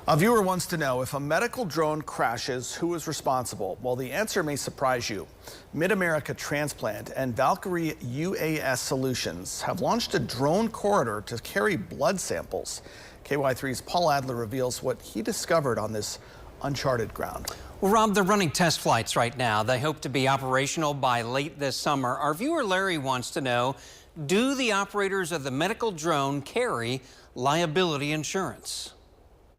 A viewer wants to know, if a medical drone crashes, who is responsible? Well, the answer may surprise you. Mid-America Transplant and Valkyrie UAS Solutions have launched a drone corridor to carry blood samples. KY3's Paul Adler reveals what he discovered on this uncharted ground. Well, Rob, they're running test flights right now. They hope to be operational by late this summer. Our viewer Larry wants to know, do the operators of the medical drone carry liability insurance?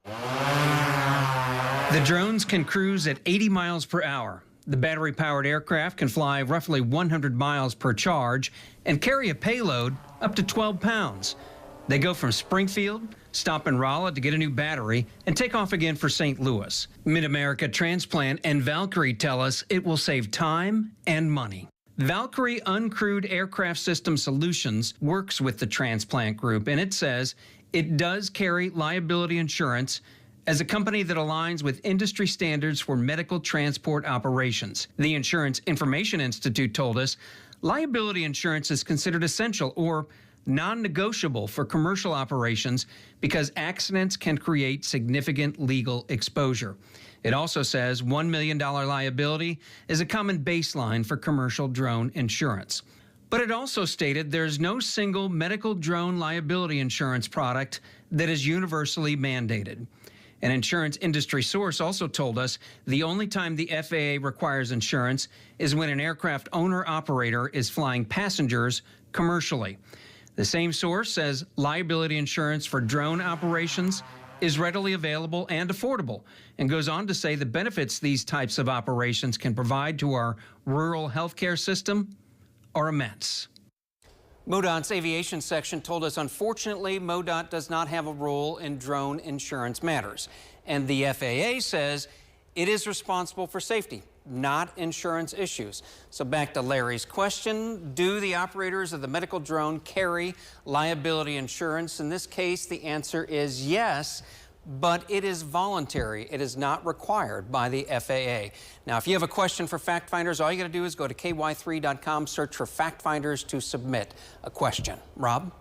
The drones can cruise at 80 miles per hour. The battery-powered aircraft can fly roughly 100 miles per charge and carry a payload up to 12 pounds. They go from Springfield, stop in Rolla to get a new battery, and take off again for St. Louis. Mid-America Transplant and Valkyrie tell us it will save time and money. Valkyrie Uncrewed Aircraft System Solutions works with the Transplant Group, and it says it does carry liability insurance as a company that aligns with industry standards for medical transport operations. The Insurance Information Institute told us liability insurance is considered essential or non-negotiable for commercial operations because accidents can create significant legal exposure. It also says $1 million liability is a common baseline for commercial drone insurance. But it also stated there's no single medical drone liability insurance product that is universally mandated. An insurance industry source also told us the only time the FAA requires insurance is when an aircraft owner-operator is flying passengers commercially. The same source says liability insurance for drone operations is readily available and affordable, and goes on to say the benefits these types of operations can provide to our rural healthcare system are immense. MoDOT's aviation section told us, unfortunately, MoDOT does not have a role in drone insurance matters. And the FAA says it is responsible for safety, not insurance issues. So back to Larry's question, do the operators of the medical drone carry liability insurance? In this case, the answer is yes, but it is voluntary. It is not required by the FAA. Now, if you have a question for Fact Finders, all you got to do is go to ky3.com, search for Fact Finders to submit a question. Rob?